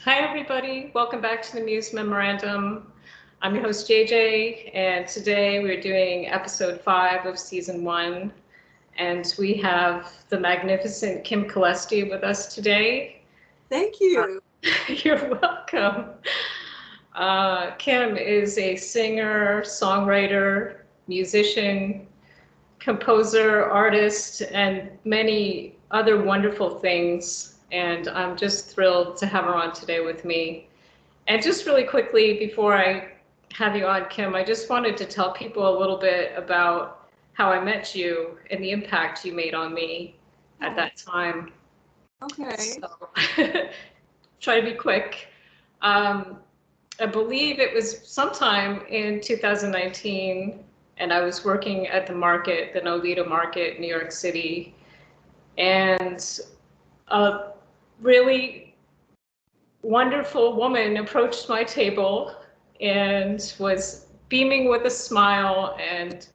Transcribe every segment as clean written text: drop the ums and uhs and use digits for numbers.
Hi, everybody. Welcome back to the Muse Memorandum. I'm your host, JJ, and today we're doing episode 5 of season 1. And we have the magnificent Kim Kalesti with us today. Thank you. You're welcome. Kim is a singer, songwriter, musician, composer, artist, and many other wonderful things. And I'm just thrilled to have her on today with me. And just really quickly, before I have you on, Kim, I just wanted to tell people a little bit about how I met you and the impact you made on me at that time. Okay. So, try to be quick. I believe it was sometime in 2019, and I was working at the market, the Nolita Market in New York City, and a really wonderful woman approached my table and was beaming with a smile and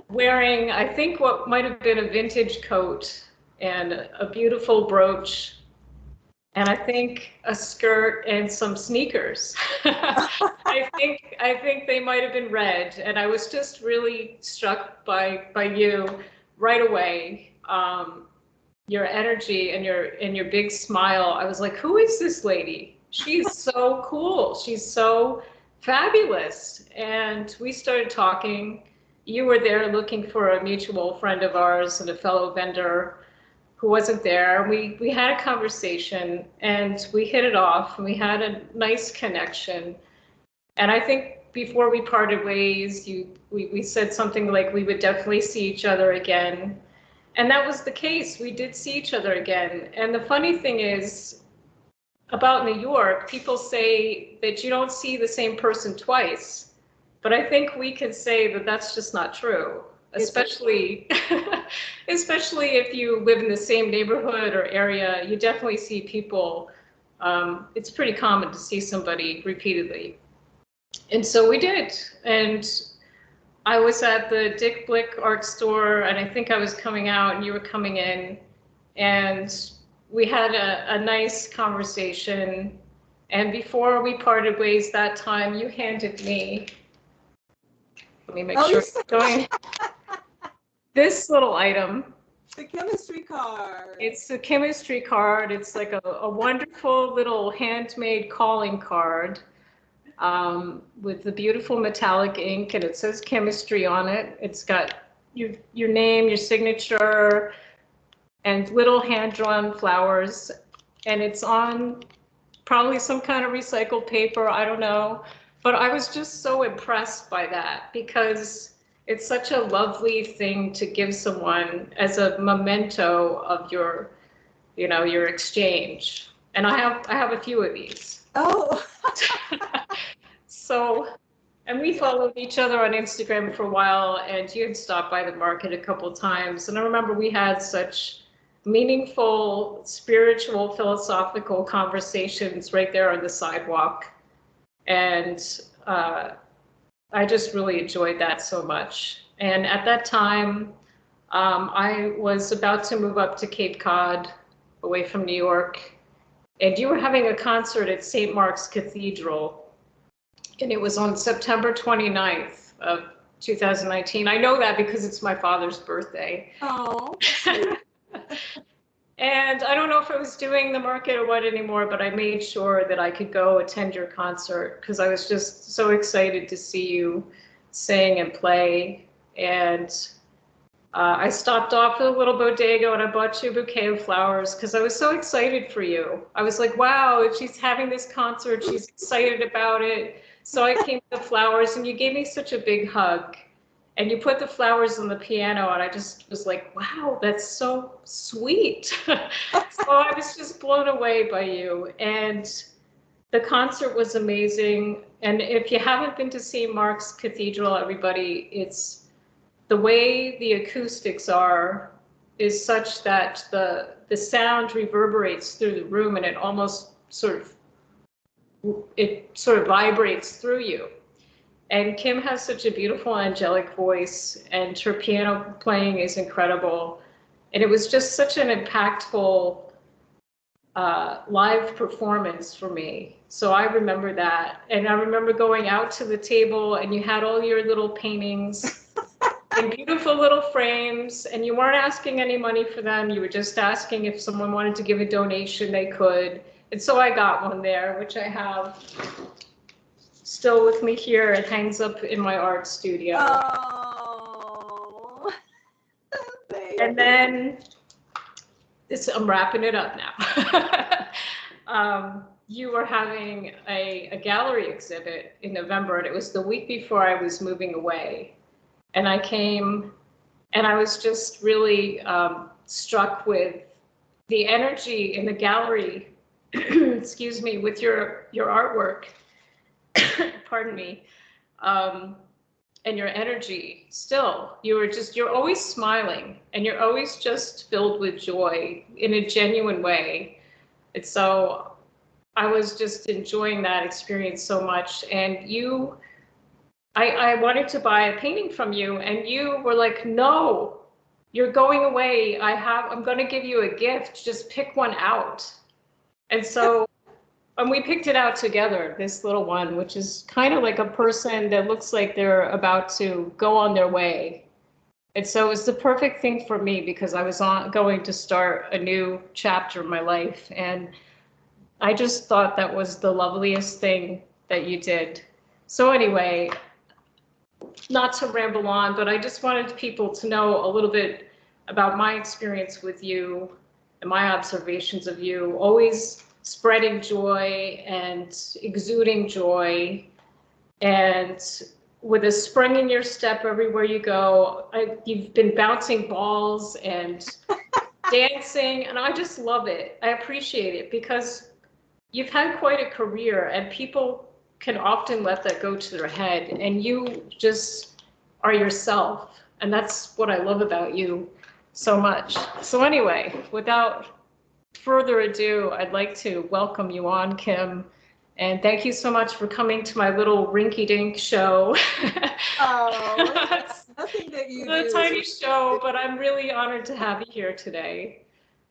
wearing, I think, what might have been a vintage coat and a beautiful brooch, and I think a skirt and some sneakers. I think they might have been red, and I was just really struck by you right away. Your energy and your big smile. I was like, who is this lady? She's so cool. She's so fabulous. And we started talking. You were there looking for a mutual friend of ours and a fellow vendor who wasn't there. We had a conversation and we hit it off and we had a nice connection. And I think before we parted ways, we said something like we would definitely see each other again. And that was the case. We did see each other again. And the funny thing is about New York, people say that you don't see the same person twice. But I think we can say that that's just not true, especially especially if you live in the same neighborhood or area. You definitely see people. It's pretty common to see somebody repeatedly. And so we did. And I was at the Dick Blick art store, and I think I was coming out and you were coming in, and we had a nice conversation. And before we parted ways that time, you handed me, let me make sure it's going, this little item. The chemistry card. It's a chemistry card. It's like a wonderful little handmade calling card. With the beautiful metallic ink, and it says chemistry on it. It's got your name, your signature, and little hand-drawn flowers. And it's on probably some kind of recycled paper, I don't know. But I was just so impressed by that because it's such a lovely thing to give someone as a memento of your exchange. And I have a few of these. Oh. So, and we followed each other on Instagram for a while, and you had stopped by the market a couple of times. And I remember we had such meaningful, spiritual, philosophical conversations right there on the sidewalk. And I just really enjoyed that so much. And at that time, I was about to move up to Cape Cod, away from New York. And you were having a concert at St. Mark's Cathedral. And it was on September 29th of 2019. I know that because it's my father's birthday. Oh. And I don't know if I was doing the market or what anymore, but I made sure that I could go attend your concert because I was just so excited to see you sing and play. And I stopped off at a little bodega and I bought you a bouquet of flowers because I was so excited for you. I was like, wow, if she's having this concert, she's excited about it. So I came with the flowers and you gave me such a big hug and you put the flowers on the piano and I just was like, wow, that's so sweet. So I was just blown away by you. And the concert was amazing. And if you haven't been to St. Mark's Cathedral, everybody, it's the way the acoustics are is such that the sound reverberates through the room and it almost sort of vibrates through you. And Kim has such a beautiful angelic voice and her piano playing is incredible. And it was just such an impactful live performance for me. So I remember that. And I remember going out to the table and you had all your little paintings in beautiful little frames, and you weren't asking any money for them. You were just asking if someone wanted to give a donation, they could. And so I got one there, which I have still with me here. It hangs up in my art studio. Oh, And then I'm wrapping it up now. You were having a gallery exhibit in November, and it was the week before I was moving away. And I came, and I was just really struck with the energy in the gallery, excuse me, with your artwork, pardon me, and your energy still. You're always smiling, and you're always just filled with joy in a genuine way. And so I was just enjoying that experience so much. And I wanted to buy a painting from you, and you were like, no, you're going away. I'm going to give you a gift. Just pick one out. And so, and we picked it out together, this little one, which is kind of like a person that looks like they're about to go on their way. And so it was the perfect thing for me because I was going to start a new chapter in my life. And I just thought that was the loveliest thing that you did. So anyway, not to ramble on, but I just wanted people to know a little bit about my experience with you and my observations of you, always spreading joy and exuding joy, and with a spring in your step everywhere you go. You've been bouncing balls and dancing, and I just love it. I appreciate it because you've had quite a career, and people can often let that go to their head, and you just are yourself. And that's what I love about you so much. So anyway, without further ado, I'd like to welcome you on, Kim. And thank you so much for coming to my little rinky-dink show. oh, it's nothing that you do. A tiny show, but I'm really honored to have you here today.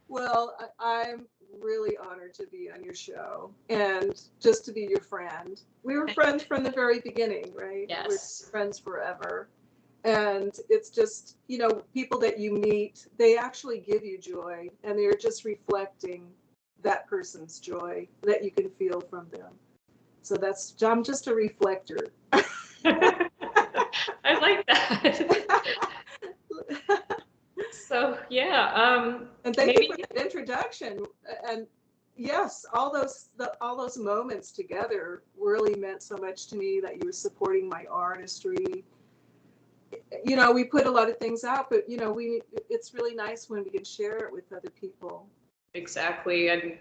Well, I'm really honored to be on your show and just to be your friend. We were friends from the very beginning, right? Yes. We're friends forever. And it's just, people that you meet, they actually give you joy, and they're just reflecting that person's joy that you can feel from them. So I'm just a reflector. I like that. So yeah, and thank you for that introduction. And yes, all those moments together really meant so much to me, that you were supporting my artistry. We put a lot of things out, but it's really nice when we can share it with other people. Exactly. And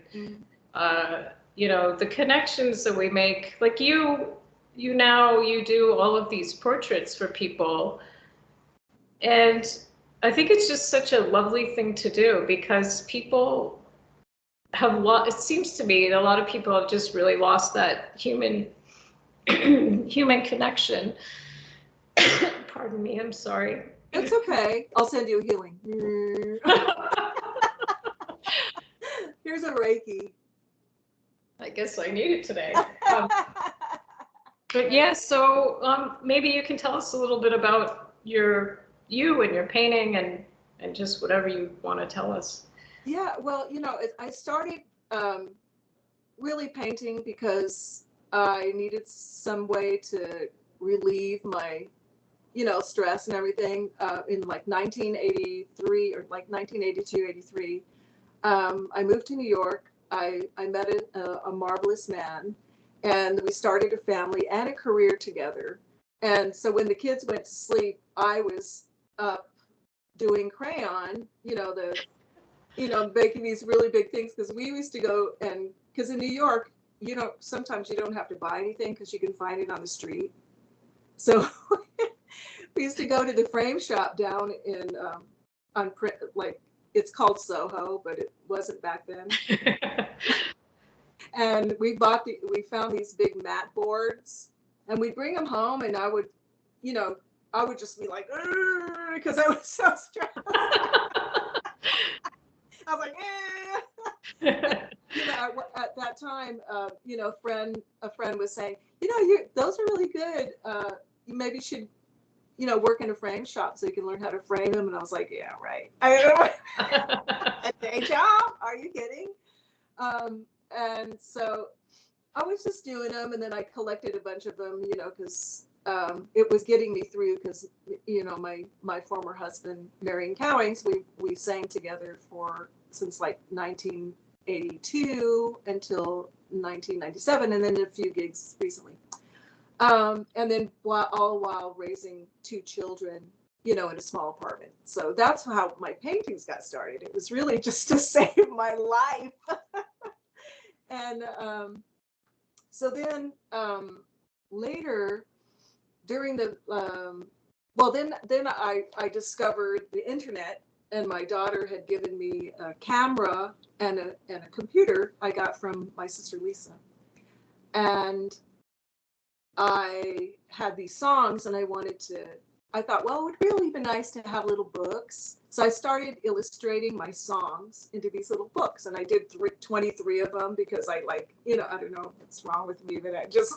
the connections that we make, like you do all of these portraits for people, and I think it's just such a lovely thing to do, because people have it seems to me that a lot of people have just really lost that human connection. Pardon me, I'm sorry. It's okay. I'll send you a healing. Here's a Reiki. I guess I need it today. But yeah, so maybe you can tell us a little bit about you and your painting, and just whatever you want to tell us. Yeah, well, I started really painting because I needed some way to relieve my stress and everything, in like 1983 or like 1982, 83. I moved to New York. I met a marvelous man, and we started a family and a career together. And so when the kids went to sleep, I was up doing crayon, making these really big things, because we used to go, and because in New York, sometimes you don't have to buy anything because you can find it on the street. So we used to go to the frame shop down in on print, like it's called Soho, but it wasn't back then. And we found these big mat boards, and we'd bring them home, and I would just be like, because I was so stressed. I was like, You know, at that time, you know, a friend was saying, you know, you those are really good. You maybe should, you know, work in a frame shop so you can learn how to frame them. And I was like, yeah, right. I know. A day job? Are you kidding? And so I was just doing them, and then I collected a bunch of them, you know, because it was getting me through. Because you know, my former husband, Marion Cowings, we sang together for since like 1982 until 1997, and then a few gigs recently. And then all while raising two children, you know, in a small apartment. So that's how my paintings got started. It was really just to save my life. And so then later during the well then I discovered the internet, and my daughter had given me a camera and a computer I got from my sister Lisa. And I had these songs, and I thought, well, it would really be nice to have little books. So I started illustrating my songs into these little books, and I did 23 of them because I like, you know, I don't know what's wrong with me, but I just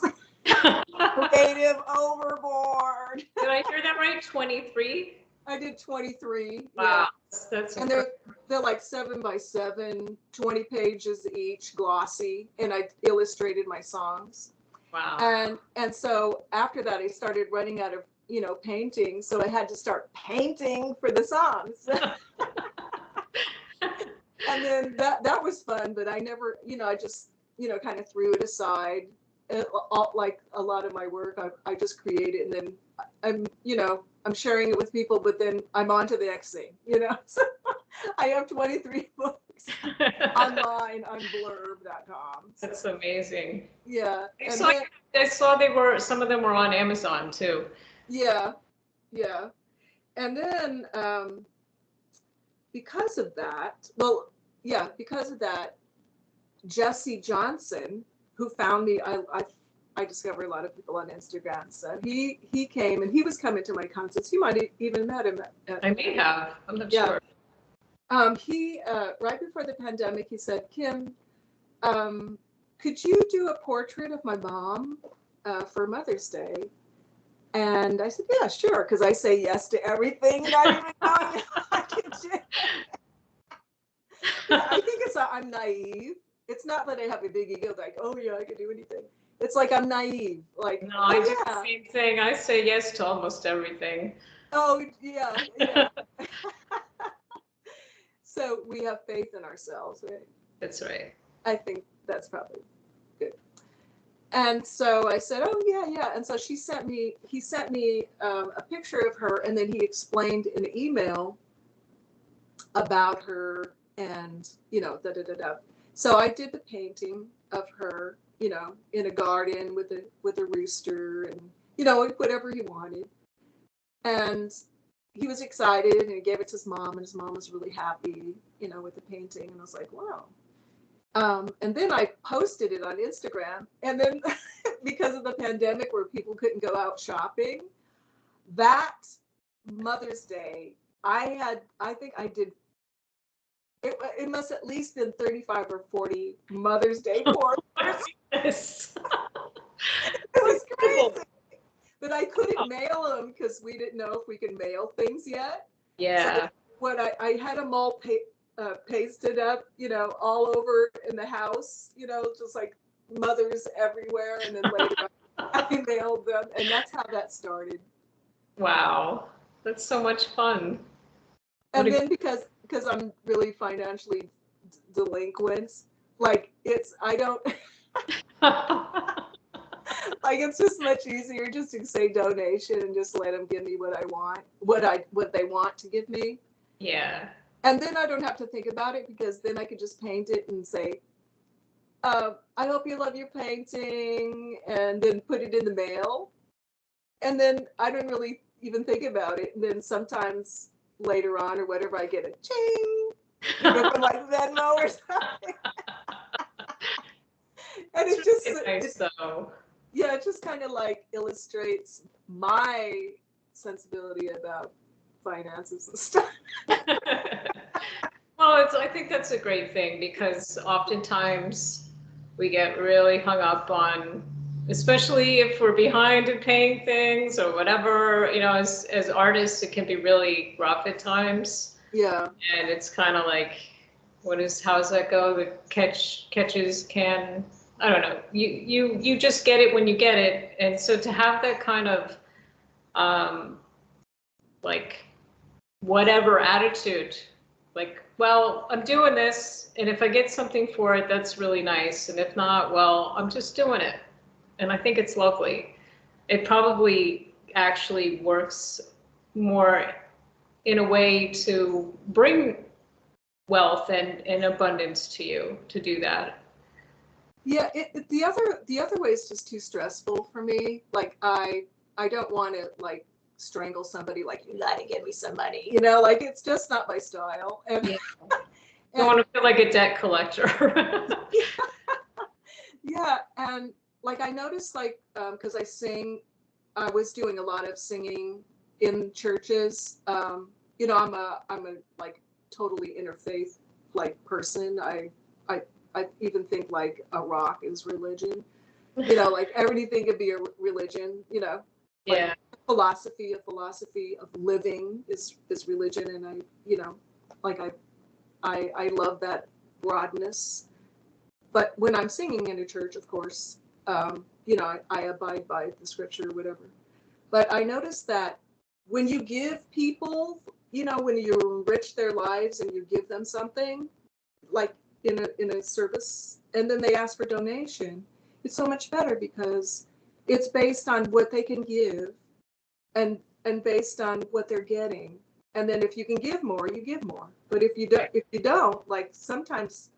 creative overboard. Did I hear that right? 23? I did 23. Wow, Yeah. that's And they're like 7 by 7, 20 pages each, glossy, and I illustrated my songs. wow. And so after that, I started running out of, you know, painting. So I had to start painting for the songs. And then that was fun, but I never, you know, I just, you know, kind of threw it aside. Like a lot of my work, I just create it, and then I'm, you know, I'm sharing it with people, but then I'm on to the next thing, you know. So I have 23 books online on blurb.com. So, That's amazing. yeah. I And saw, then, I saw some of them were on Amazon too. yeah, yeah. And then because of that, well, yeah, because of that, Jesse Johnson, who found me, I discover a lot of people on Instagram. So he came, and he was coming to my concerts. You might have even met him. I may have. I'm not Yeah. sure. He right before the pandemic, he said, Kim, could you do a portrait of my mom for Mother's Day? And I said, yeah, sure, because I say yes to everything, not even knowing I can do. I think I'm naive. It's not that I have a big ego, like, oh yeah, I can do anything. It's like I'm naive. Like, No, oh I do yeah, the same thing. I say yes to almost everything. oh yeah, yeah. So we have faith in ourselves, right? That's right. I think that's probably good. And so I said, oh yeah, yeah. And so he sent me a picture of her, and then he explained in an email about her, and you know, da da da da. So I did the painting of her, you know, in a garden with a rooster, and you know, whatever he wanted. And he was excited, and he gave it to his mom, and his mom was really happy, you know, with the painting. And I was like, wow. And then I posted it on Instagram, and then because of the pandemic where people couldn't go out shopping, that Mother's Day, I think I did, it must at least been 35 or 40 Mother's Day portraits. Yes. It was crazy. But I couldn't mail them because we didn't know if we could mail things yet. Yeah. So what I had them all pasted up, you know, all over in the house, you know, just like mothers everywhere. And then later I mailed them, and that's how that started. Wow. That's so much fun. And then because I'm really financially delinquent, like I don't like, it's just much easier just to say donation and just let them give me what I want, what they want to give me. Yeah. And then I don't have to think about it, because then I could just paint it and say, I hope you love your painting, and then put it in the mail. And then I don't really even think about it. And then sometimes later on or whatever, I get a ching, you know, from like Venmo or something. And It's it just, really nice, though. yeah, it just kind of like illustrates my sensibility about finances and stuff. Well, Oh, I think that's a great thing because oftentimes we get really hung up on, especially if we're behind in paying things or whatever, as artists, it can be really rough at times. Yeah. And it's kind of like, how's that go? The catches can, I don't know. You just get it when you get it. And so to have that kind of, like, whatever attitude, like, well, I'm doing this, and if I get something for it, that's really nice. And if not, well, I'm just doing it. And I think it's lovely. It probably actually works more in a way to bring wealth and abundance to you to do that. Yeah, the other way is just too stressful for me. Like I don't want to like strangle somebody like you got to give me some money. Like it's just not my style. And Yeah. You don't want to feel like a debt collector. yeah, and like I noticed like because I was doing a lot of singing in churches. I'm a like totally interfaith like person. I even think like a rock is religion. Like everything could be a religion. Like Yeah. a philosophy of living is religion, and like I love that broadness. But when I'm singing in a church, of course, I abide by the scripture or whatever. But I noticed that when you give people, when you enrich their lives and you give them something, like in a service, and then they ask for donation, it's so much better because it's based on what they can give and based on what they're getting. And then if you can give more, you give more. But if you don't, like sometimes,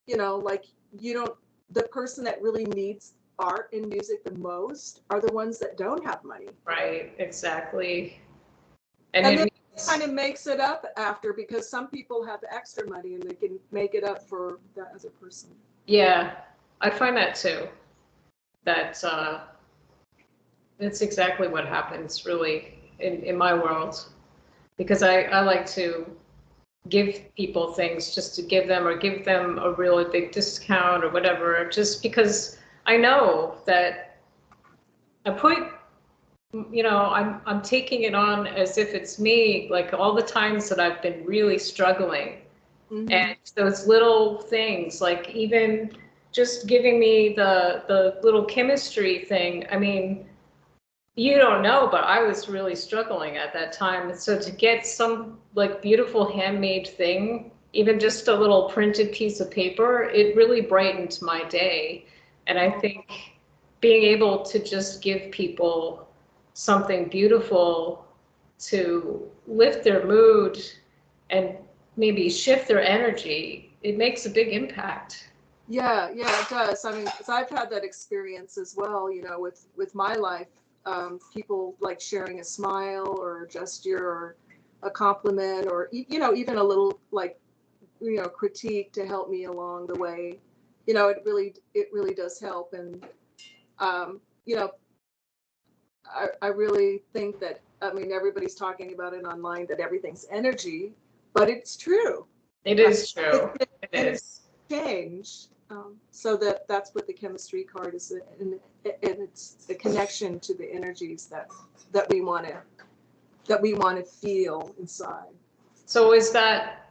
like you don't, the person that really needs art and music the most are the ones that don't have money. Right, exactly. And And then it it kind of makes it up after because some people have extra money and they can make it up for that other person. yeah, I find that too. That that's exactly what happens really in my world. Because I like to give people things just to give them or give them a really big discount or whatever, just because I know that I put, I'm taking it on as if it's me, like all the times that I've been really struggling. Mm-hmm. And those little things, like even just giving me the little chemistry thing, I mean, you don't know, but I was really struggling at that time. And so to get some like beautiful handmade thing, even just a little printed piece of paper, it really brightened my day. And I think being able to just give people something beautiful to lift their mood and maybe shift their energy, it makes a big impact. Yeah, it does. I mean, 'cause I've had that experience as well, with my life. People like sharing a smile or a gesture or a compliment or, even a little like, critique to help me along the way. It really does help. And, um, you know, I really think that, I mean, everybody's talking about it online that everything's energy, but it's true. It is true. It And it's is. change. So that's what the chemistry card is, and it's the connection to the energies that we want to feel inside. So is that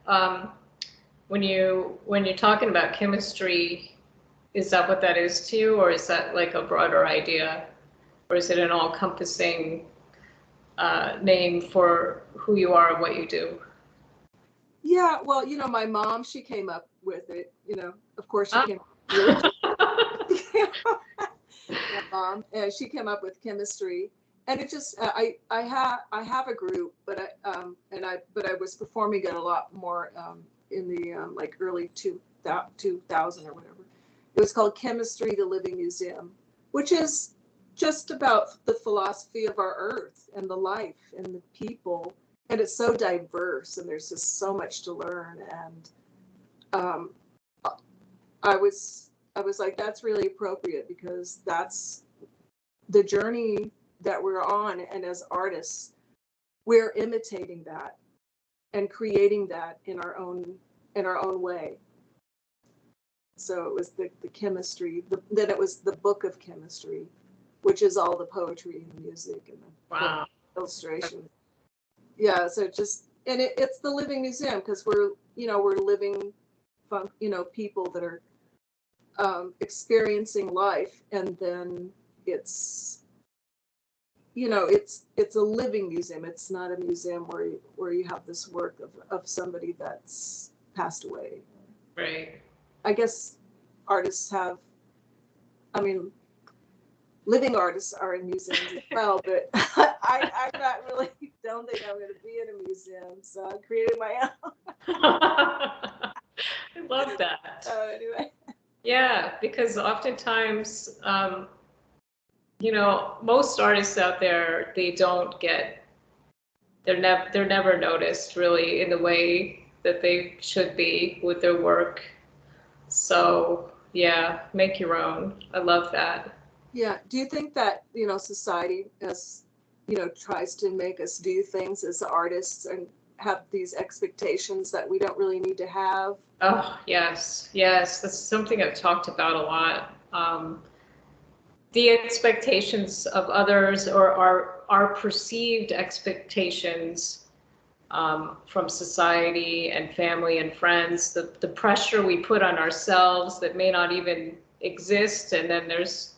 when you're talking about chemistry, is that what that is to you, or is that like a broader idea, or is it an all-encompassing name for who you are and what you do? Yeah, well, my mom, she came up with it. Of course, she Ah. came up with my mom, and she came up with chemistry. And it just, I have a group, but I was performing it a lot more in the like early 2000 or whatever. It was called Chemistry, the Living Museum, which is just about the philosophy of our earth and the life and the people. And it's so diverse, and there's just so much to learn. And um, I was like, that's really appropriate because that's the journey that we're on. And as artists, we're imitating that and creating that in our own in our own way. So it was the chemistry. Then it was the book of chemistry, which is all the poetry and the music and the Wow. illustration. Yeah. So it's the living museum, because we're living, people that are experiencing life, and then it's it's a living museum. It's not a museum where you have this work of somebody that's passed away. Right. I guess artists have, I mean, living artists are in museums as well, but I'm not really, don't think I'm going to be in a museum, so I created my own. I love that. So anyway. Yeah, because oftentimes, most artists out there, they're never noticed really in the way that they should be with their work. So yeah, make your own. I love that. Yeah. Do you think that, society as, tries to make us do things as artists and have these expectations that we don't really need to have? Oh, yes, yes. That's something I've talked about a lot. The expectations of others, or our perceived expectations, from society and family and friends, the pressure we put on ourselves that may not even exist, and then there's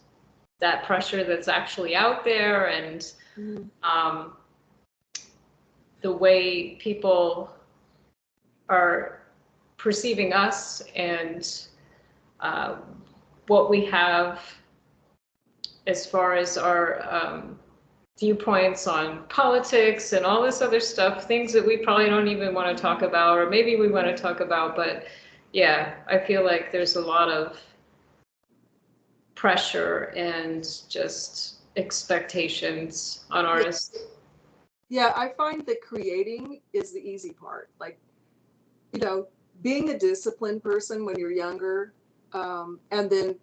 that pressure that's actually out there, and um, the way people are perceiving us, and uh, what we have as far as our viewpoints on politics and all this other stuff, things that we probably don't even want to talk about, or maybe we want to talk about, but yeah, I feel like there's a lot of pressure and just expectations on artists. Yeah, I find that creating is the easy part. Like, being a disciplined person when you're younger, and then,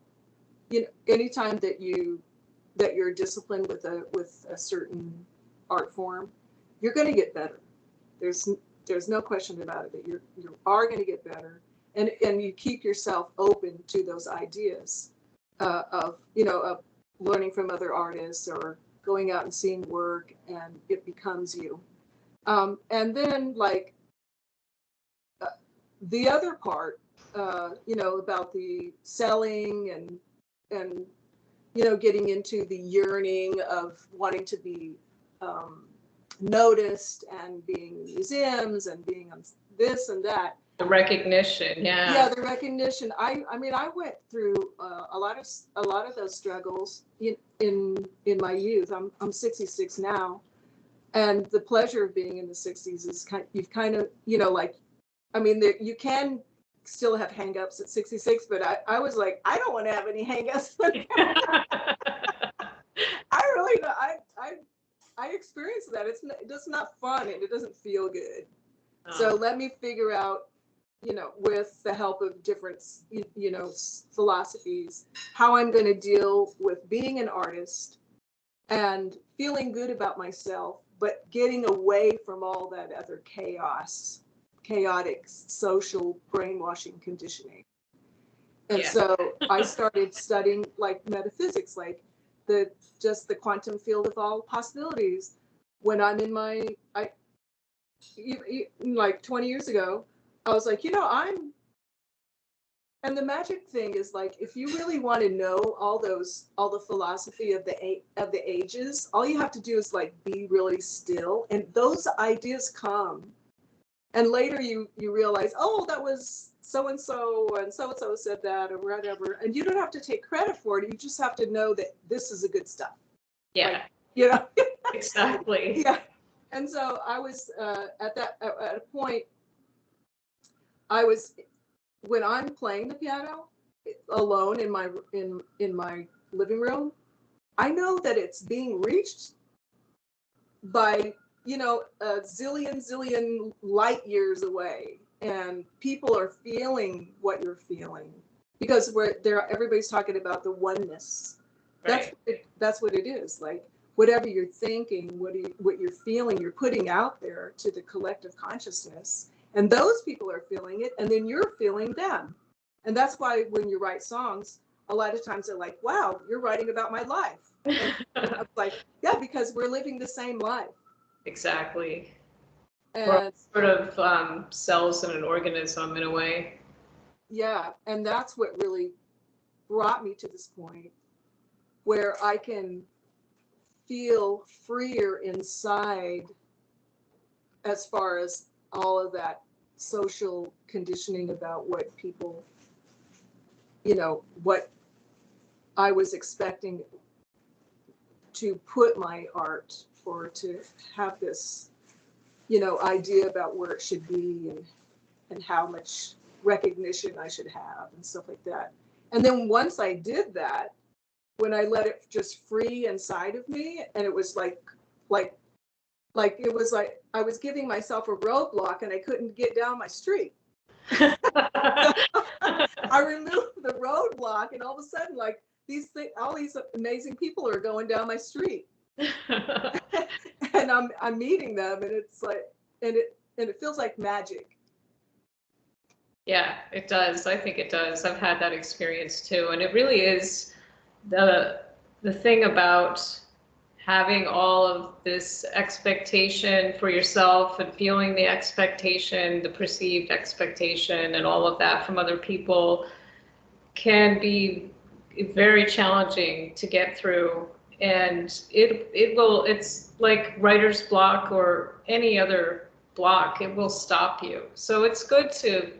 anytime that you're disciplined with a certain art form, you're going to get better. There's no question about it that you are going to get better, and you keep yourself open to those ideas, of learning from other artists or going out and seeing work, and it becomes you. And then, like, the other part, about the selling and getting into the yearning of wanting to be noticed and being in museums and being on this and that. The recognition, yeah. Yeah, the recognition. I mean, I went through a lot of those struggles in my youth. I'm 66 now, and the pleasure of being in the 60s is you've kind of, like, I mean, you can still have hangups at 66, but I was like, I don't want to have any hangups. I really don't. I experienced that. It's just not fun, and it doesn't feel good. So let me figure out, with the help of different, philosophies, how I'm going to deal with being an artist and feeling good about myself, but getting away from all that other chaotic social brainwashing conditioning. And so I started studying, like, metaphysics, like the quantum field of all possibilities. When I'm in like 20 years ago, I was like, and the magic thing is, like, if you really want to know all the philosophy of the ages, all you have to do is, like, be really still, and those ideas come. And later you realize, oh, that was so and so said that, or whatever. And you don't have to take credit for it. You just have to know that this is a good stuff. Yeah. Like, Exactly. Yeah. And so I was at a point, when I'm playing the piano alone in my living room, I know that it's being reached by, a zillion light years away, and people are feeling what you're feeling, because everybody's talking about the oneness. Right. That's what it is. Like, whatever you're thinking, what you're feeling, you're putting out there to the collective consciousness, And those people are feeling it, and then you're feeling them. And that's why when you write songs, a lot of times they're like, wow, you're writing about my life. And I was like, yeah, because we're living the same life. Exactly. And We're sort of cells in an organism in a way. yeah, and that's what really brought me to this point where I can feel freer inside as far as all of that social conditioning about what people, what I was expecting to put my art or to have this, idea about where it should be and how much recognition I should have and stuff like that. And then once I did that, when I let it just free inside of me, and it was like it was like I was giving myself a roadblock and I couldn't get down my street. I removed the roadblock, and all of a sudden, like all these amazing people are going down my street, and I'm meeting them, and it's like, and it feels like magic. Yeah, it does. I think it does. I've had that experience too, and it really is the thing about having all of this expectation for yourself and feeling the expectation, the perceived expectation, and all of that from other people can be very challenging to get through. And it's like writer's block or any other block, it will stop you. So it's good to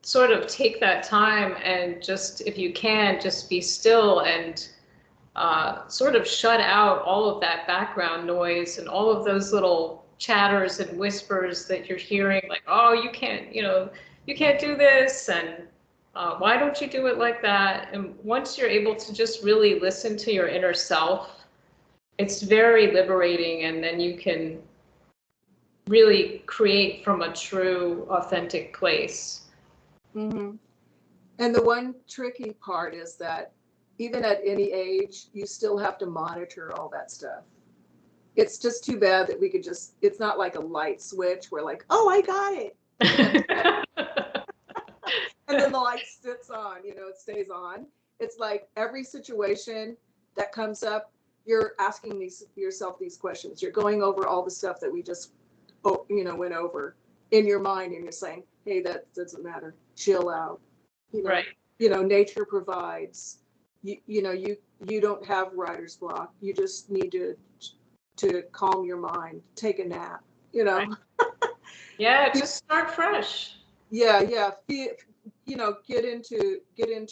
sort of take that time and just, if you can, just be still and sort of shut out all of that background noise and all of those little chatters and whispers that you're hearing, like, oh, you can't do this, and why don't you do it like that? And once you're able to just really listen to your inner self, it's very liberating, and then you can really create from a true, authentic place. Mm-hmm. And the one tricky part is that even at any age, you still have to monitor all that stuff. It's just too bad that it's not like a light switch where like, oh, I got it. And then the light sits on, it stays on. It's like every situation that comes up, you're asking yourself these questions. You're going over all the stuff that we just, went over in your mind, and you're saying, hey, that doesn't matter. Chill out. Right. Nature provides. You don't have writer's block. You just need to calm your mind, take a nap. Right. Yeah, just start fresh. Yeah. Get into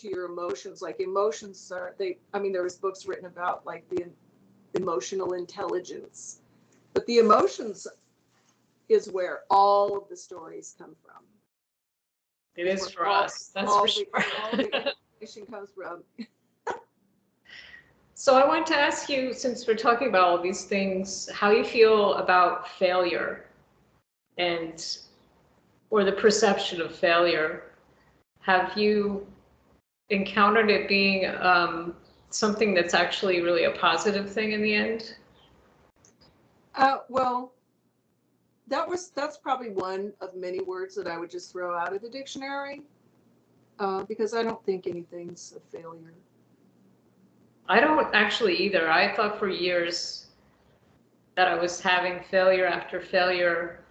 your emotions. Like emotions there was books written about like the emotional intelligence, but the emotions is where all of the stories come from. It is for us. That's for sure. All the information comes from. So I want to ask you, since we're talking about all these things, how you feel about failure or the perception of failure. Have you encountered it being something that's actually really a positive thing in the end? Well, that's probably one of many words that I would just throw out of the dictionary, because I don't think anything's a failure. I don't actually either. I thought for years that I was having failure after failure,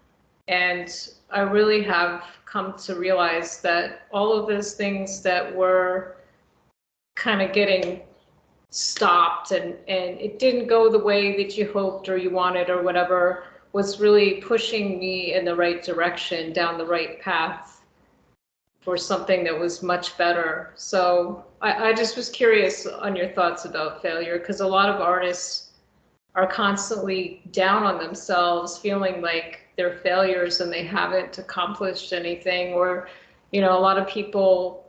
and I really have come to realize that all of those things that were kind of getting stopped and it didn't go the way that you hoped or you wanted or whatever was really pushing me in the right direction, down the right path for something that was much better. So I just was curious on your thoughts about failure, because a lot of artists are constantly down on themselves, feeling like they're failures and they haven't accomplished anything. Or, a lot of people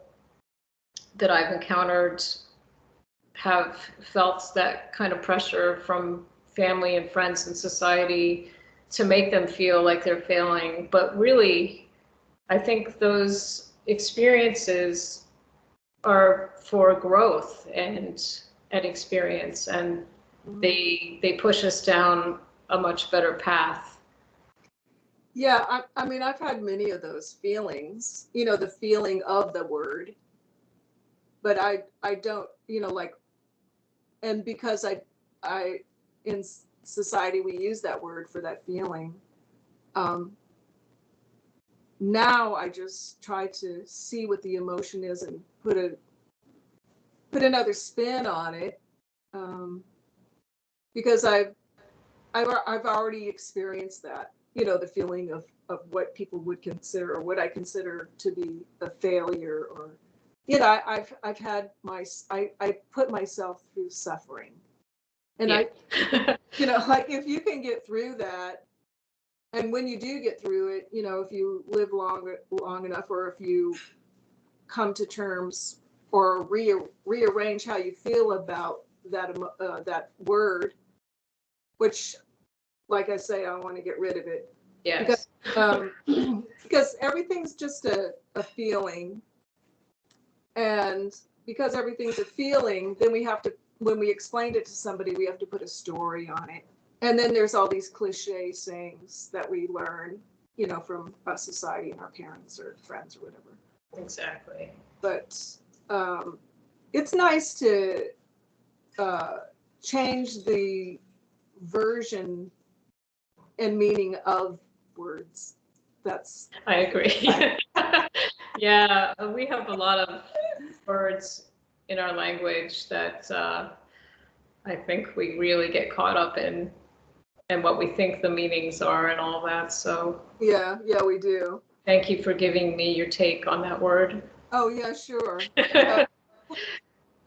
that I've encountered have felt that kind of pressure from family and friends and society to make them feel like they're failing. But really, I think those experiences are for growth and experience, and they push us down a much better path. Yeah, I mean, I've had many of those feelings, the feeling of the word, but I don't, like, and because I, in society, we use that word for that feeling. Um, Now I just try to see what the emotion is and put another spin on it, um, because I've already experienced that, the feeling of what people would consider or what I consider to be a failure, or I've had I put myself through suffering, and Yeah. like, if you can get through that, and when you do get through it, if you live long enough, or if you come to terms or rearrange how you feel about that word, which, like I say, I want to get rid of it, because Yes. um, because everything's just a feeling, and because everything's a feeling, then we have to, when we explained it to somebody, we have to put a story on it, and then there's all these cliche sayings that we learn, from our society and our parents or friends or whatever. Exactly. But um, it's nice to uh, change the version and meaning of words. That's I agree. Yeah, we have a lot of words in our language that I think we really get caught up in and what we think the meanings are and all that. So yeah, we do. thank you for giving me your take on that word. Oh yeah, sure.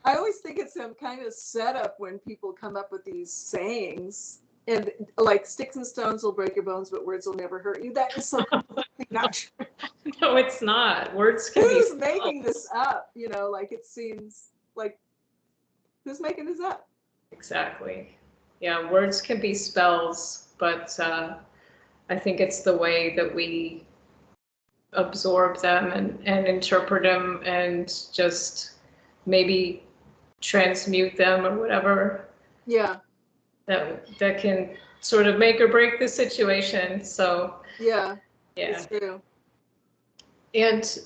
I always think it's some kind of setup when people come up with these sayings, and like, sticks and stones will break your bones, but words will never hurt you. That is so completely not true. No, it's not. Words can be Who's spelled. making this up? Like, it seems like, who's making this up? Exactly. Yeah, words can be spells, but I think it's the way that we absorb them and interpret them and just maybe transmute them or whatever Yeah, that can sort of make or break the situation. So yeah, yeah. it's true. And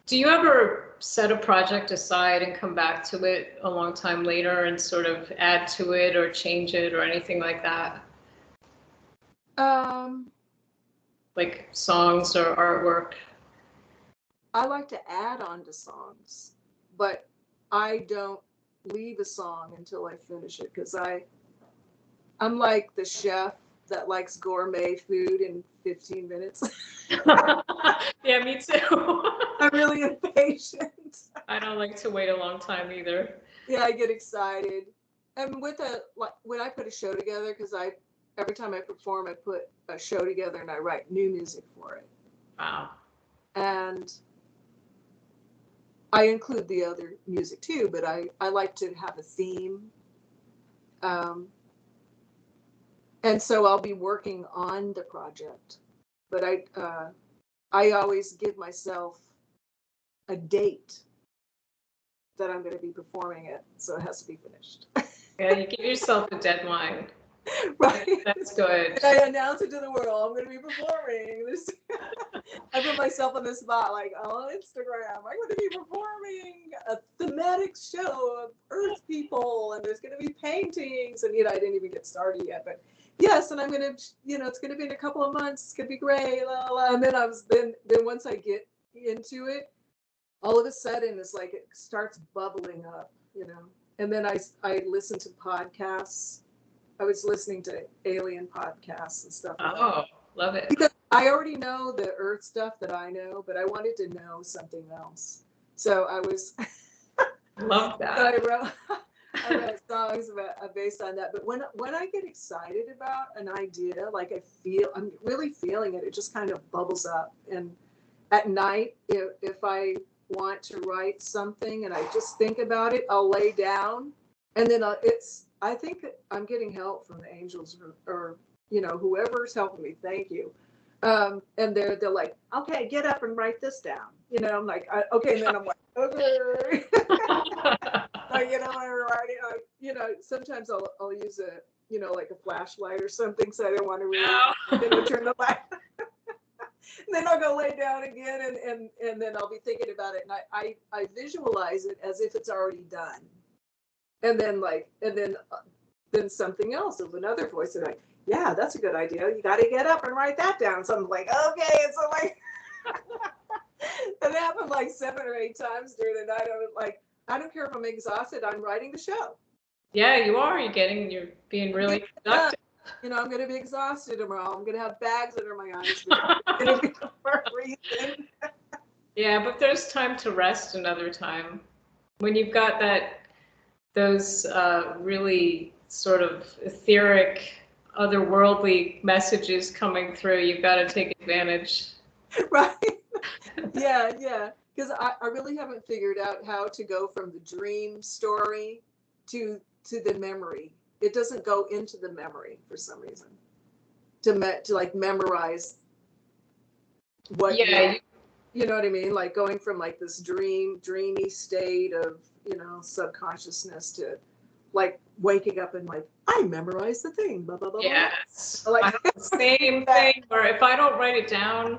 do you ever set a project aside and come back to it a long time later and sort of add to it or change it or anything like that? Um, Like songs or artwork? I like to add on to songs, but I don't leave a song until I finish it, because I'm like the chef that likes gourmet food in 15 minutes. Yeah, me too. I'm really impatient. I don't like to wait a long time either. Yeah, I get excited. And when I put a show together, because every time I perform, I put a show together and I write new music for it. Wow. And I include the other music too, but I like to have a theme. Um, and so I'll be working on the project, but I always give myself a date that I'm going to be performing it, so it has to be finished. Yeah, you give yourself a deadline. Right. That's good. And I announce it to the world, I'm going to be performing this. I put myself on the spot, like, on Instagram, I'm going to be performing a thematic show of Earth people, and there's going to be paintings, and I didn't even get started yet, but yes, and I'm going to, it's going to be in a couple of months, it's going to be great, la, la, la. And then once I get into it, all of a sudden it's like it starts bubbling up, and then I listen to podcasts. I was listening to alien podcasts and stuff Oh, love it. because I already know the Earth stuff that I know, but I wanted to know something else. So Love I that. wrote I wrote songs based on that. But when I get excited about an idea, like I'm really feeling it. It just kind of bubbles up. And at night, if I want to write something and I just think about it, I'll lay down, and then I think I'm getting help from the angels, or whoever's helping me. Thank you. And they're like, okay, get up and write this down. I'm like, okay, and then I'm like, okay. Like, I'm writing. Sometimes I'll use like a flashlight or something, so I don't want to really, turn the light. then I'll go lay down again, and then I'll be thinking about it, and I visualize it as if it's already done, and then then something else of another voice is like, yeah, that's a good idea. You got to get up and write that down. So I'm like, okay, and so like, it happened like 7 or 8 times during the night. I was like, I don't care if I'm exhausted. I'm writing the show. Yeah, you are. You're being really productive. You know, I'm going to be exhausted tomorrow. I'm going to have bags under my eyes. I'm going to be for a reason. Yeah, but there's time to rest another time. When you've got those really sort of etheric, otherworldly messages coming through, you've got to take advantage. Right. Yeah, yeah. Because I really haven't figured out how to go from the dream story to the memory. It doesn't go into the memory for some reason. To like memorize what you know what I mean? Like going from like this dreamy state of, you know, subconsciousness to like waking up and like, I memorized the thing, blah, blah, blah. Yes. Blah. Like, I have the same thing, or if I don't write it down,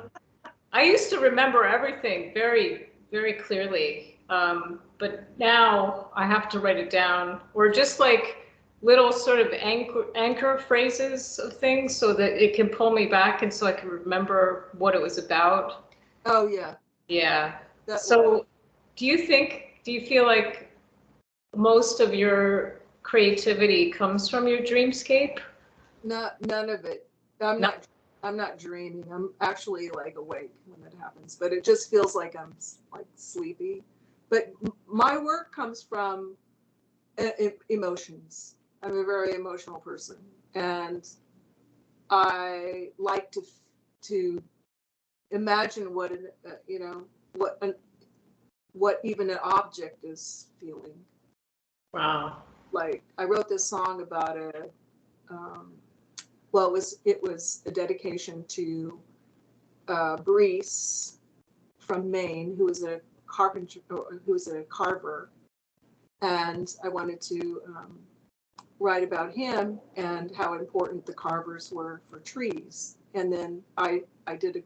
I used to remember everything very, very clearly. But now I have to write it down, or just like little sort of anchor phrases of things so that it can pull me back and so I can remember what it was about. Oh, yeah. Yeah. So do you feel like most of your creativity comes from your dreamscape? None of it. I'm not dreaming. I'm actually like awake when that happens, but it just feels like I'm like sleepy. But my work comes from emotions. I'm a very emotional person, and I like to imagine what you know, what even an object is feeling. Wow. Like I wrote this song about well, it was a dedication to Brees from Maine, who was a carpenter, who was a carver, and I wanted to write about him and how important the carvers were for trees. And then I did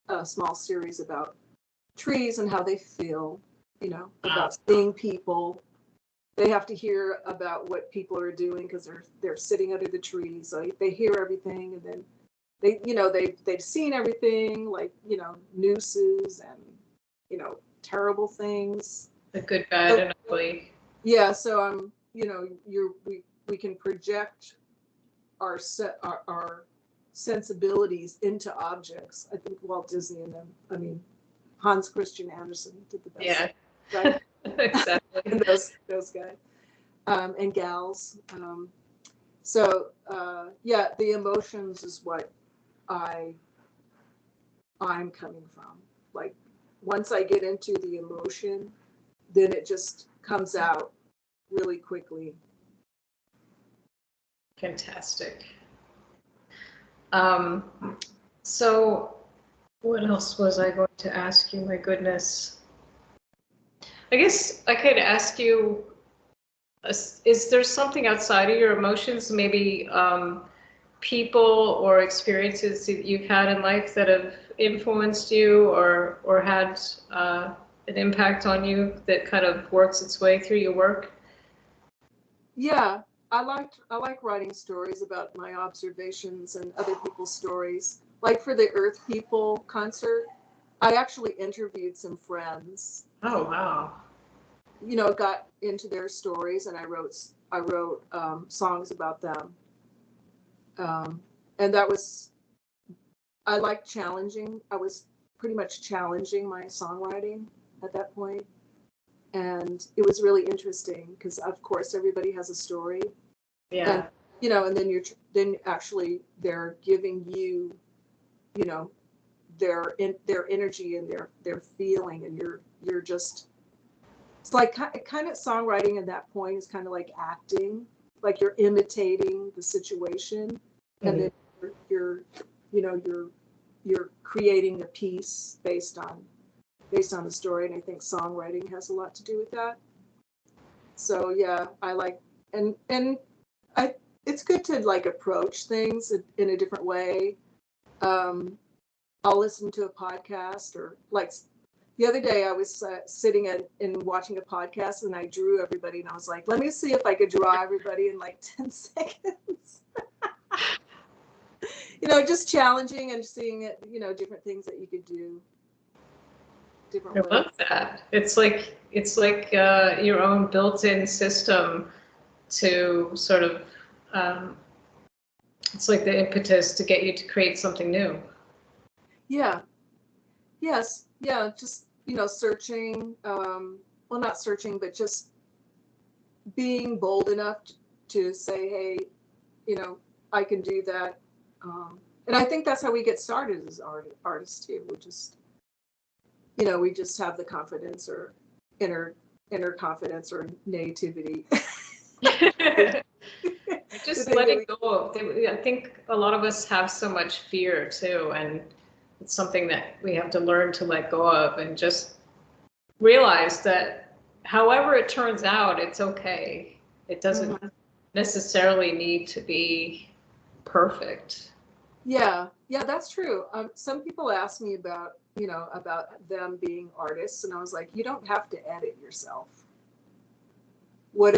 a small series about trees and how they feel, you know, about seeing people. They have to hear about what people are doing because they're sitting under the trees. So they hear everything, and then they've seen everything, like, you know, nooses and, you know, terrible things. The good, bad, and ugly. Yeah, so you know, we can project our sensibilities into objects. I think Walt Disney and them. I mean, Hans Christian Andersen did the best. Yeah. Right? Exactly. And those guys and gals. So yeah, the emotions is what I'm coming from. Like once I get into the emotion, then it just comes out really quickly. Fantastic. So what else was I going to ask you? My goodness. I guess I could ask you, is there something outside of your emotions, maybe people or experiences that you've had in life that have influenced you or had an impact on you that kind of works its way through your work? Yeah, I like writing stories about my observations and other people's stories. Like for the Earth People concert, I actually interviewed some friends. Oh, wow. You know, got into their stories, and I wrote songs about them. And that was, I like challenging. I was pretty much challenging my songwriting at that point. And it was really interesting because, of course, everybody has a story. Yeah. And, you know, and then actually they're giving you, you know, their energy and their feeling, and you're just, it's like kind of songwriting at that point is kind of like acting, like you're imitating the situation, and then you're you know you're creating a piece based on the story. And I think songwriting has a lot to do with that. So yeah, I like, and it's good to like approach things in a different way. I'll listen to a podcast, or like the other day I was sitting and watching a podcast, and I drew everybody, and I was like, let me see if I could draw everybody in like 10 seconds. Just challenging and seeing it, different things that you could do different I ways. love that. It's like your own built-in system to sort of it's like the impetus to get you to create something new. Yeah. Yes. Yeah. Just, searching, well, not searching, but just being bold enough to say, hey, I can do that. And I think that's how we get started as artists too. We just have the confidence, or inner confidence, or nativity. Just letting go of. I think a lot of us have so much fear too, and it's something that we have to learn to let go of, and just realize that however it turns out, it's okay. It doesn't necessarily need to be perfect. Yeah, that's true. Some people ask me about them being artists, and I was like, you don't have to edit yourself. What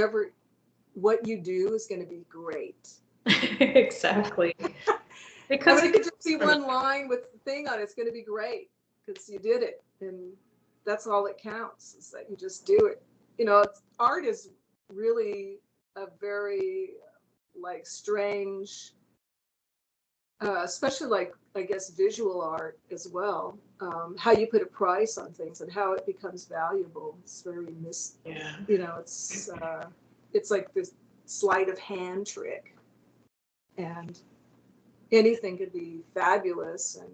you do is going to be great. Exactly. Because it could just be one line with the thing on it. It's going to be great because you did it, and that's all that counts, is that you just do it. Art is really a very strange, especially I guess visual art as well. How you put a price on things and how it becomes valuable. It's very it's like this sleight of hand trick, and anything could be fabulous and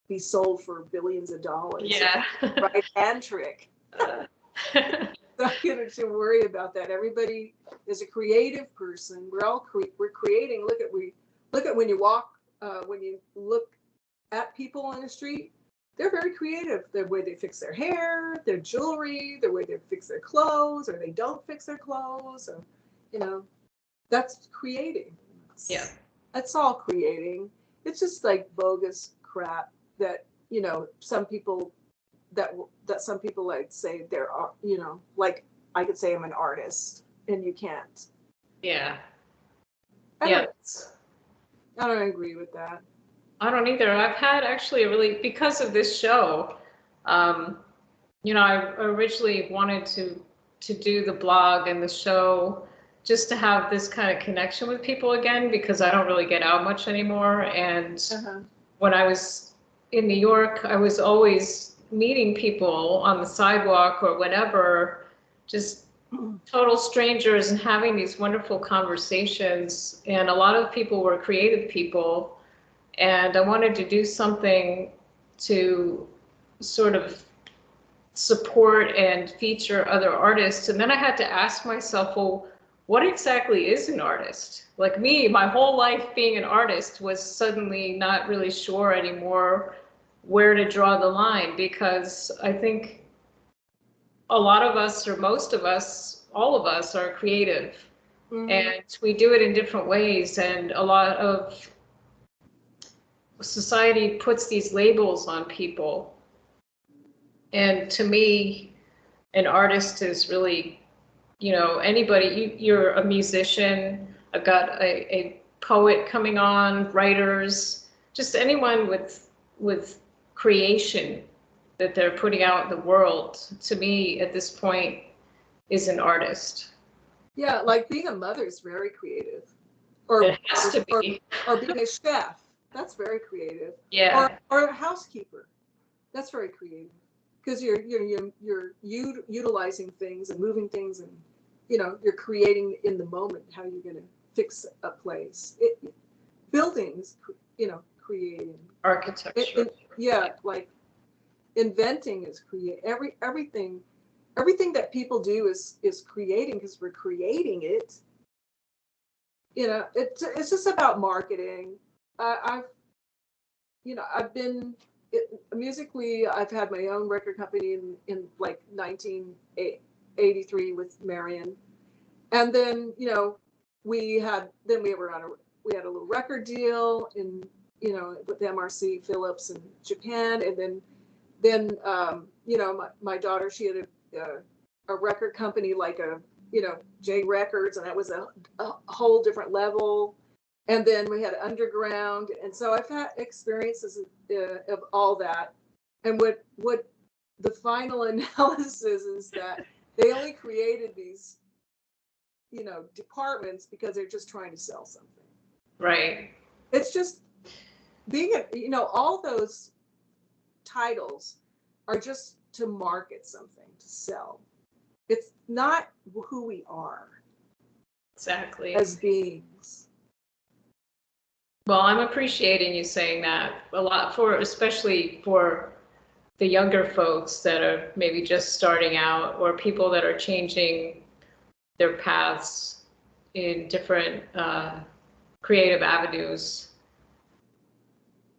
be sold for billions of dollars. Yeah. Right hand trick. So you should worry about that. Everybody is a creative person. We're creating. Look at when you walk, when you look at people on the street. They're very creative. The way they fix their hair, their jewelry, the way they fix their clothes, or they don't fix their clothes, or that's creating. Yeah. That's all creating. It's just like bogus crap that some people some people like say they're like I could say I'm an artist and you can't. Yeah. I don't agree with that. I don't either. I've had actually because of this show, I originally wanted to do the blog and the show just to have this kind of connection with people again, because I don't really get out much anymore. And when I was in New York, I was always meeting people on the sidewalk or whatever, just total strangers, and having these wonderful conversations. And a lot of people were creative people. And I wanted to do something to sort of support and feature other artists. And then I had to ask myself, well, what exactly is an artist? Like me, my whole life being an artist was suddenly not really sure anymore where to draw the line, because I think a lot of us, or most of us, all of us are creative. And we do it in different ways. And a lot of society puts these labels on people. And to me, an artist is really, anybody. You're a musician. I've got a poet coming on, writers, just anyone with creation that they're putting out in the world, to me at this point, is an artist. Yeah, like being a mother is very creative. Or it has to be. Or being a chef. That's very creative. Yeah. Or a housekeeper. That's very creative. Because you're utilizing things and moving things, and you're creating in the moment how you're going to fix a place. Buildings, creating. Architecture. Like inventing is everything that people do is creating, because we're creating it. It's just about marketing. I've been musically. I've had my own record company in like 1983 with Marion, and then we had a little record deal in with MRC Philips in Japan, and then my daughter, she had a record company like J Records, and that was a whole different level. And then we had underground, and so I've had experiences of all that. And what the final analysis is that they only created these departments because they're just trying to sell something. Right. It's just being all those titles are just to market something, to sell. It's not who we are Exactly. as beings. Well, I'm appreciating you saying that a lot, especially for the younger folks that are maybe just starting out, or people that are changing their paths in different creative avenues.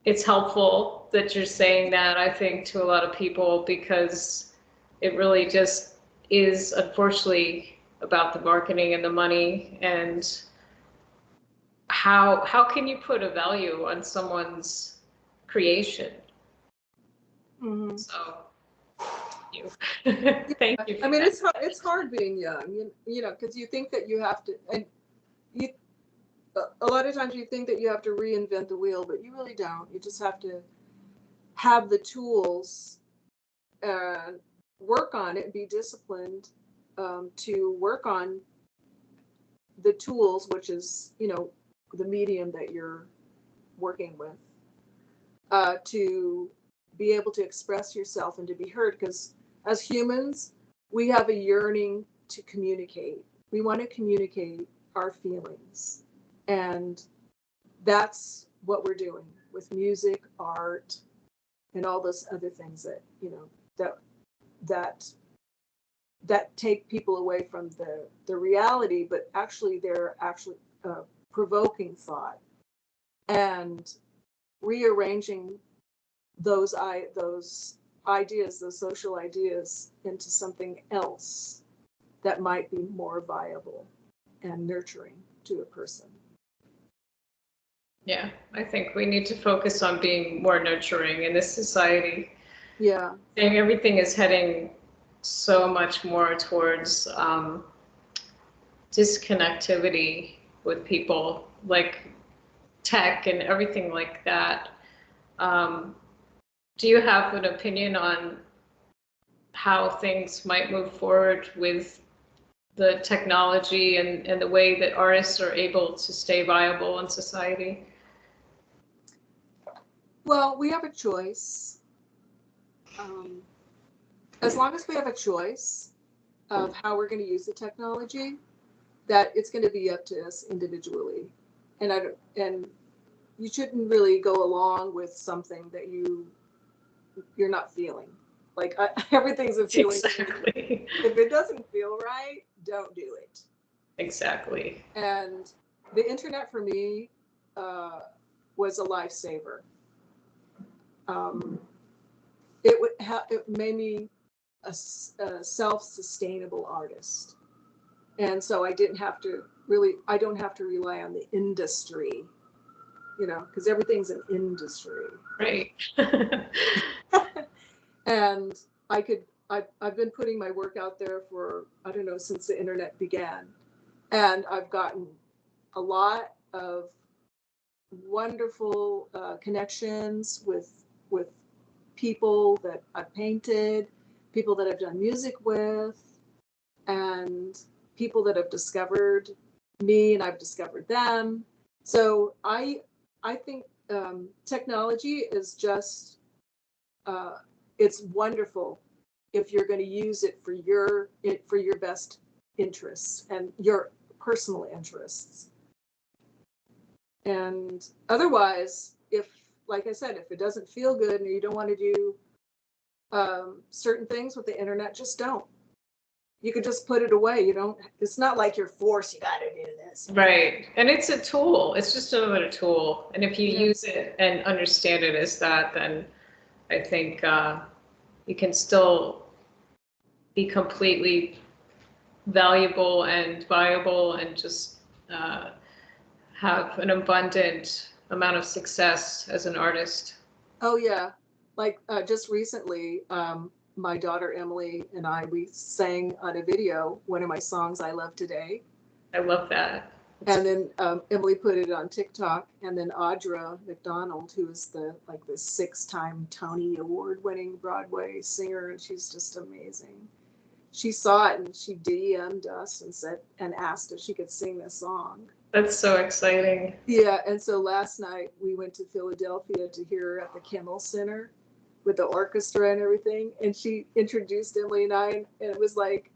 It's helpful that you're saying that, I think, to a lot of people, because it really just is, unfortunately, about the marketing and the money, and how can you put a value on someone's creation? Mm-hmm. So thank you. I mean, it's hard being young, because you think that you have to, and a lot of times you think that you have to reinvent the wheel, but you really don't. You just have to have the tools and work on it, be disciplined to work on the tools, which is, the medium that you're working with, to be able to express yourself and to be heard. Because as humans, we have a yearning to communicate. We want to communicate our feelings. And that's what we're doing with music, art, and all those other things that take people away from the reality, but actually they're actually provoking thought and rearranging those ideas, those social ideas, into something else that might be more viable and nurturing to a person. Yeah, I think we need to focus on being more nurturing in this society. Yeah. I think everything is heading so much more towards disconnectivity with people, like tech and everything like that. Do you have an opinion on how things might move forward with the technology and the way that artists are able to stay viable in society? Well, we have a choice. As long as we have a choice of how we're going to use the technology, that it's going to be up to us individually. And you shouldn't really go along with something that you're not feeling. Like everything's a feeling. Exactly. If it doesn't feel right, don't do it. Exactly. And the internet for me was a lifesaver. It made me a self-sustainable artist, and so I don't have to rely on the industry, because everything's an industry. Right. And I've been putting my work out there for, I don't know, since the internet began, and I've gotten a lot of wonderful connections with people that I've painted, people that I've done music with, and people that have discovered me and I've discovered them. So I think technology is just it's wonderful if you're going to use it for your best interests and your personal interests. And otherwise, like I said, if it doesn't feel good and you don't want to do certain things with the internet, just don't. You could just put it away. It's not like you're forced, you got to do this. Right. And it's a tool. It's just another tool. And if you use it and understand it as that, then I think you can still be completely valuable and viable and just have an abundant amount of success as an artist. Oh yeah, like just recently, my daughter Emily and we sang on a video one of my songs, "I Love Today." I love that. And then Emily put it on TikTok, and then Audra McDonald, who is the 6-time Tony Award-winning Broadway singer, and she's just amazing. She saw it and she DM'd us and asked if she could sing this song. That's so exciting. Yeah, and so last night we went to Philadelphia to hear her at the Kimmel Center with the orchestra and everything, and she introduced Emily and I, and it was like,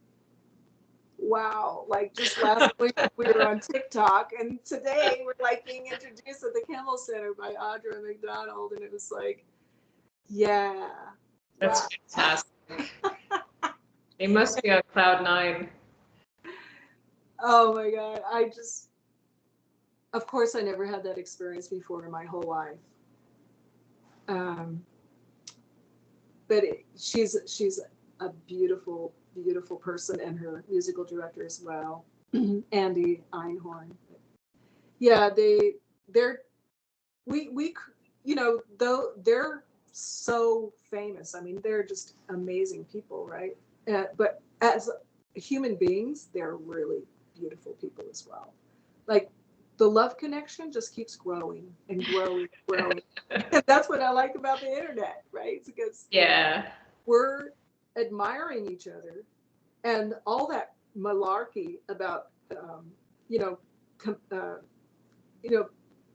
wow, like just last week we were on TikTok, and today we're like being introduced at the Kimmel Center by Audra McDonald, and it was like, yeah. That's wow. fantastic. They must be on cloud 9. Oh my God. Of course, I never had that experience before in my whole life. But she's a beautiful, beautiful person, and her musical director as well, Andy Einhorn. Yeah, though they're so famous. I mean, they're just amazing people, right? But as human beings, they're really beautiful people as well. Like, the love connection just keeps growing and growing and growing. And that's what I like about the internet, right? It's because we're admiring each other, and all that malarkey about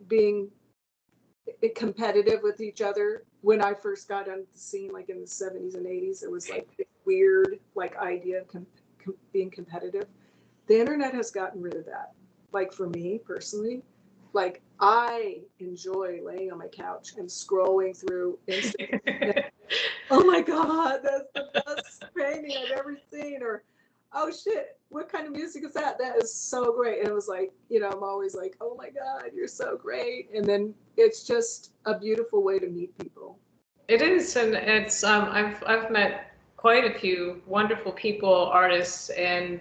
being competitive with each other. When I first got on the scene, like in the 70s and 80s, it was like this weird idea of being competitive. The internet has gotten rid of that. Like, for me personally, like, I enjoy laying on my couch and scrolling through Instagram. Oh my God, that's the best painting I've ever seen. Or, oh shit, what kind of music is that? That is so great. And it was like, I'm always like, oh my God, you're so great. And then it's just a beautiful way to meet people. It is, and it's I've met quite a few wonderful people, artists, and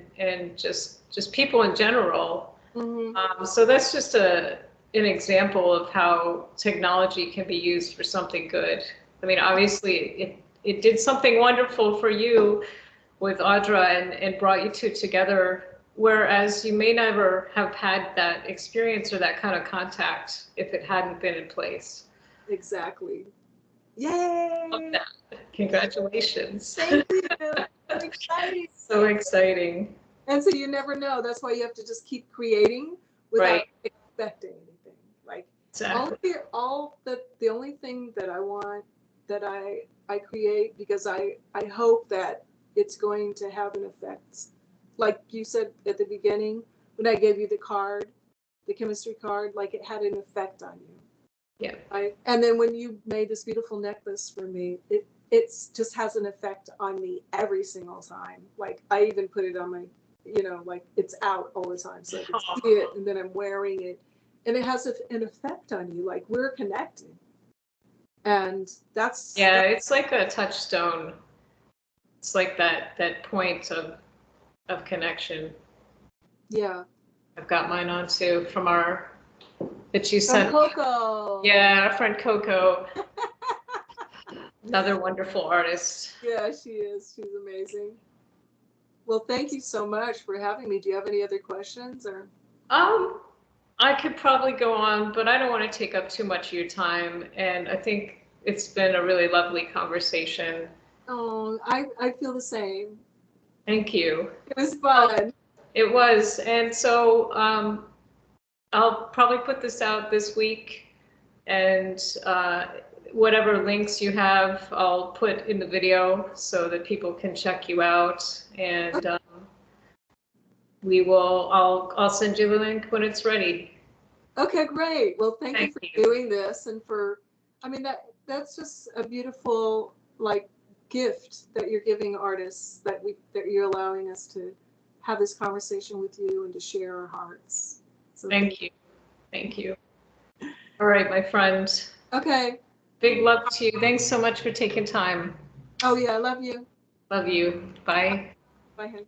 just people in general. Mm-hmm. So that's just an example of how technology can be used for something good. I mean, obviously, it did something wonderful for you with Audra and brought you two together, whereas you may never have had that experience or that kind of contact if it hadn't been in place. Exactly. Yay! Love that. Congratulations. Thank you. So exciting. So exciting. And so you never know. That's why you have to just keep creating without expecting anything. Like, exactly. The only thing that I want, that I create, because I hope that it's going to have an effect. Like you said at the beginning, when I gave you the card, the chemistry card, like, it had an effect on you. Yeah. And then when you made this beautiful necklace for me, it just has an effect on me every single time. Like, I even put it on my, like, it's out all the time, so I can see it, and then I'm wearing it, and it has an effect on you. Like, we're connected, and that's it's like a touchstone. It's like that point of connection. Yeah. I've got mine on too from that you sent. Coco. Yeah, our friend Coco. Another wonderful artist. Yeah, she is. She's amazing. Well, thank you so much for having me. Do you have any other questions, or? I could probably go on, but I don't want to take up too much of your time. And I think it's been a really lovely conversation. Oh, I feel the same. Thank you. It was fun. It was. And so I'll probably put this out this week, and whatever links you have, I'll put in the video so that people can check you out. And I'll send you the link when it's ready. Okay, great. Well, thank you for doing this, and that's just a beautiful gift that you're giving artists, that you're allowing us to have this conversation with you and to share our hearts. So thank you. Thank you. All right, my friend. Okay. Big love to you. Thanks so much for taking time. Oh yeah, I love you. Love you. Bye. Bye, honey.